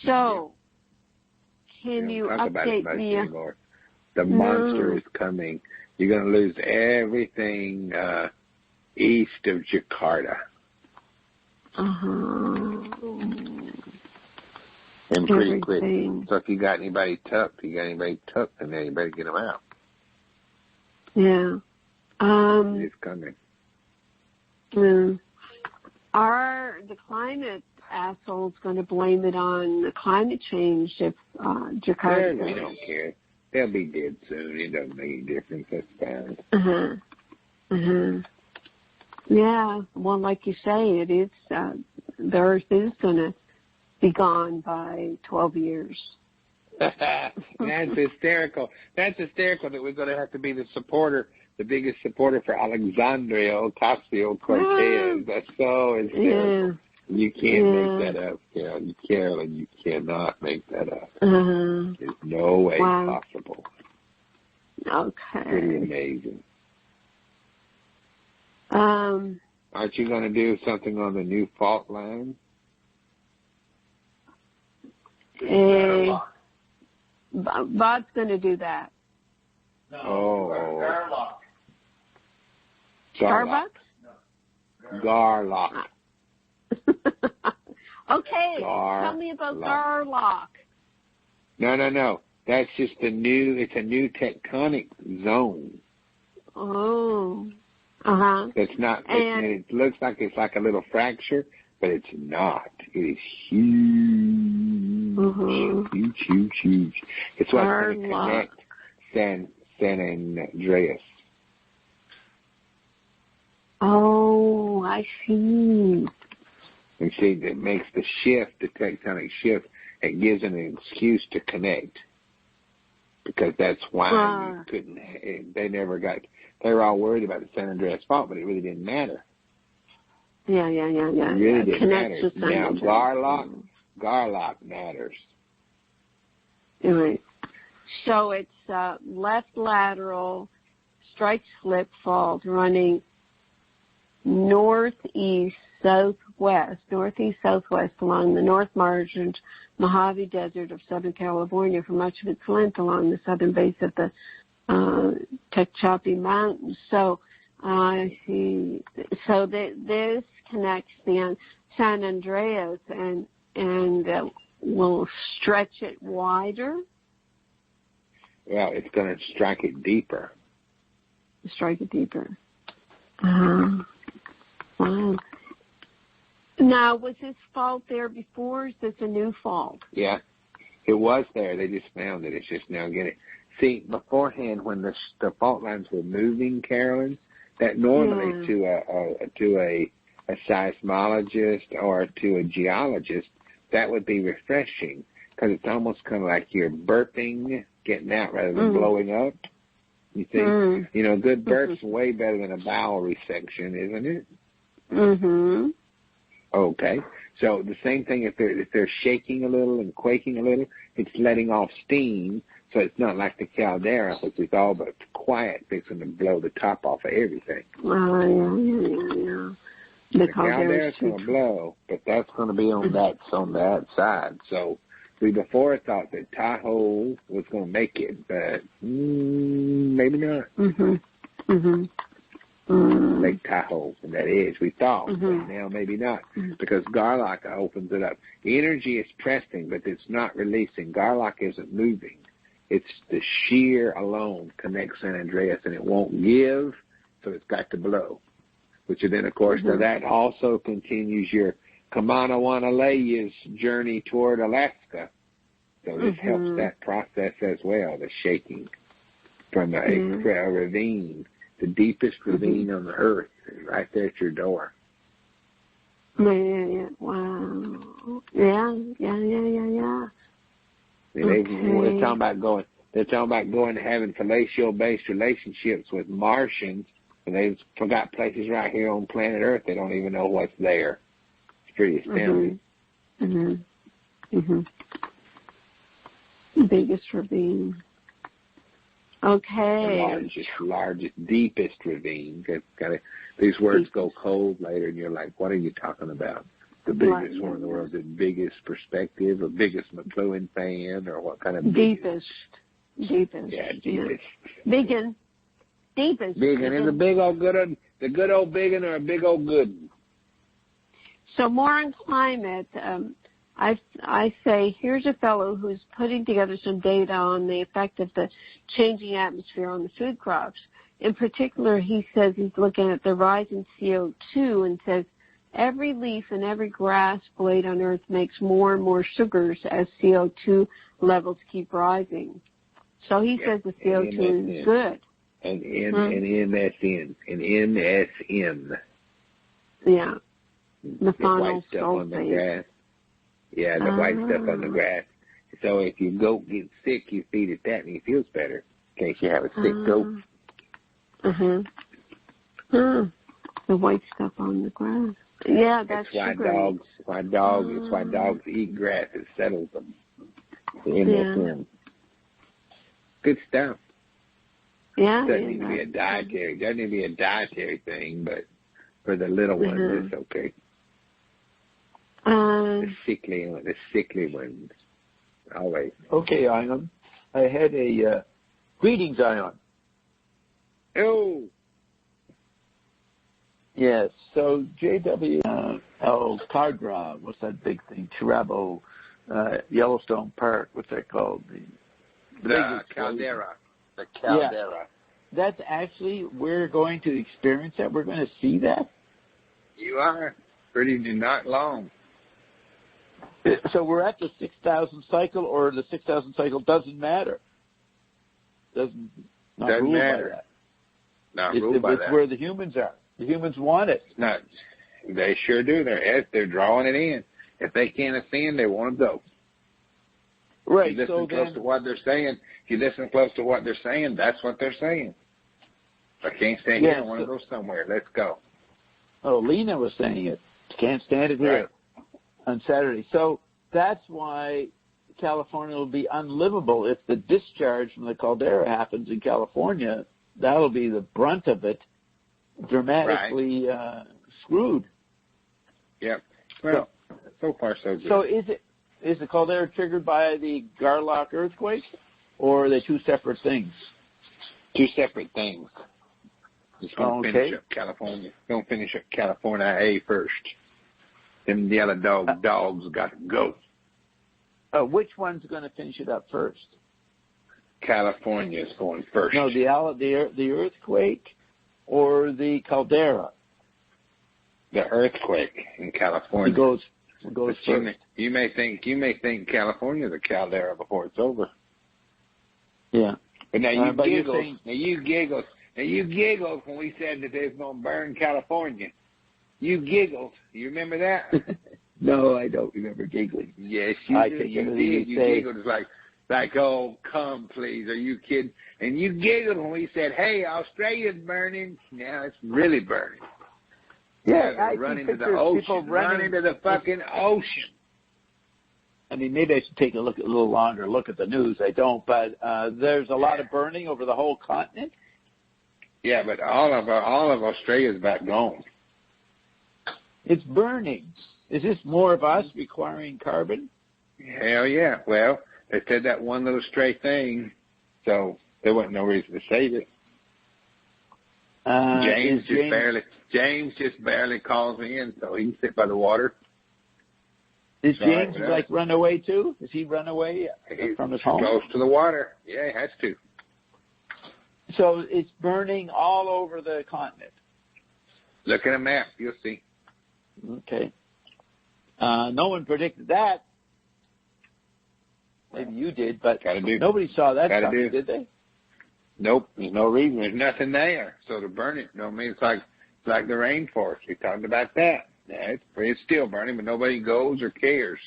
So, can you update me? Anymore. The monster is coming. You're going to lose everything east of Jakarta. And pretty quick. So if you got anybody tucked, then you better get them out. Yeah. It's coming. Are the climate assholes going to blame it on the climate change if Jakarta? They don't care. They'll be dead soon. It doesn't make any difference. That's fine. Yeah. Well, like you say, it is. The Earth is going to be gone by 12 years. That's hysterical. That's hysterical that we're going to have to be the biggest supporter for Alexandria Ocasio-Cortez. That's so hysterical. You can't make that up, Carolyn. You cannot make that up. There's no way possible. Okay. Pretty amazing. Aren't you going to do something on the new fault line? Bob's going to do that. Garlock. Starbucks? Garlock. Okay, tell me about Garlock. No. That's just it's a new tectonic zone. It's not, and it looks like it's like a little fracture, but it's not. It is huge. Huge. It's what's going to connect San Andreas. Oh, I see. And see, that makes the tectonic shift, it gives an excuse to connect. Because that's why you couldn't, they were all worried about the San Andreas fault, but it really didn't matter. Yeah. It really didn't matter. Now, Garlock matters. Right. So it's left lateral, strike slip fault running northeast southwest along the north margin Mojave Desert of Southern California for much of its length along the southern base of the Tehachapi Mountains. So I see. So this connects the San Andreas and will stretch it wider. Well, it's going to strike it deeper. Wow. Now, was this fault there before, or is this a new fault? Yeah, it was there. They just found it. It's just now getting. See, beforehand, when the fault lines were moving, Carolyn, that normally to a seismologist or to a geologist, that would be refreshing because it's almost kind of like you're burping, getting out rather than blowing up. You think, a good burp's way better than a bowel resection, isn't it? Okay, so the same thing if they're shaking a little and quaking a little, it's letting off steam, so it's not like the caldera, which is all but quiet, fixing to blow the top off of everything. Yeah. The caldera's going to blow, but that's going to be on that side. So we before thought that Tahoe was going to make it, but maybe not. Lake Tahoe, and that is, we thought, but now maybe not, because Garlock opens it up. The energy is pressing, but it's not releasing. Garlock isn't moving. It's the shear alone connects San Andreas, and it won't give, so it's got to blow. Which then, of course, that also continues your Kamanawanaleia's journey toward Alaska. So this helps that process as well, the shaking from a ravine. The deepest ravine on the earth, right there at your door. Yeah. Wow. Yeah. They're talking about going. They're talking about going to having fellatio-based relationships with Martians, and they've forgot places right here on planet Earth. They don't even know what's there. It's pretty astounding. Biggest ravine. Okay. The largest, deepest ravine. These words go cold later, and you're like, what are you talking about? the biggest one in the world? The biggest perspective, or biggest McLuhan fan, or what kind of deepest? Deepest. Yeah, deepest. Biggin. Deepest. Biggin is a big old good one, the good old biggin, or a big old good one? So more on climate. I say here's a fellow who's putting together some data on the effect of the changing atmosphere on the food crops. In particular, he says he's looking at the rise in CO2 and says every leaf and every grass blade on Earth makes more and more sugars as CO2 levels keep rising. So he says the CO2 is good. And MSN. And MSN. Yeah. The white stuff on the grass. Yeah, the white stuff on the grass. So if your goat gets sick, you feed it that and it feels better in case you have a sick goat. The white stuff on the grass. Yeah, that's why dogs. It's why dogs eat grass. It settles them. The MSM. Good stuff. Yeah. Doesn't need to be a dietary. Doesn't need to be a dietary thing, but for the little ones, it's okay. The sickly ones, always. Okay, Ion. I had a greetings, Ion. Oh. Yes. So JW El Cardra, what's that big thing? Chirabo, Yellowstone Park. What's that called? The caldera. The caldera. Yeah. That's actually, we're going to experience that. We're going to see that. You are. Pretty not long. So we're at the 6,000 cycle, or the 6,000 cycle doesn't matter. Doesn't rule matter. By that. Not ruled by that. It's where the humans are. The humans want it. Not. They sure do. They're drawing it in. If they can't ascend, they want to go. Right. If you listen close to what they're saying, that's what they're saying. I can't stand here. I want to go somewhere. Let's go. Oh, Lena was saying it. Can't stand it here on Saturday. So that's why California will be unlivable if the discharge from the caldera happens in California. That'll be the brunt of it, dramatically screwed. Yep. Well, so far so good. So is the caldera triggered by the Garlock earthquake, or are they two separate things? Two separate things. Just going to finish up California. Going to finish up California A first. Them yellow dogs got to go. Which one's going to finish it up first? California's going first. No, the earthquake or the caldera? The earthquake in California. It goes first. You may think California's a caldera before it's over. Yeah. But now you giggled when we said that they was going to burn California. You giggled. You remember that? No, I don't remember giggling. Yes, you did. You did. You giggled. It's like, oh, come, please. Are you kidding? And you giggled when we said, hey, Australia's burning. Now it's really burning. Yeah, I run into the ocean. Run into the fucking ocean. I mean, maybe I should take a little longer look at the news. I don't, but there's a lot of burning over the whole continent. Yeah, but all of Australia's about gone. It's burning. Is this more of us requiring carbon? Hell yeah. Well, they said that one little stray thing, so there wasn't no reason to save it. James just barely calls in, so he can sit by the water. Is James run away too? Does he run away from his home? Close to the water. Yeah, he has to. So it's burning all over the continent. Look at a map. You'll see. Okay. No one predicted that. Maybe you did, but nobody saw that coming, did they? Nope. There's no reason. There's nothing there. So to burn it, it's like the rainforest. We talked about that. Yeah, it's still burning, but nobody goes or cares.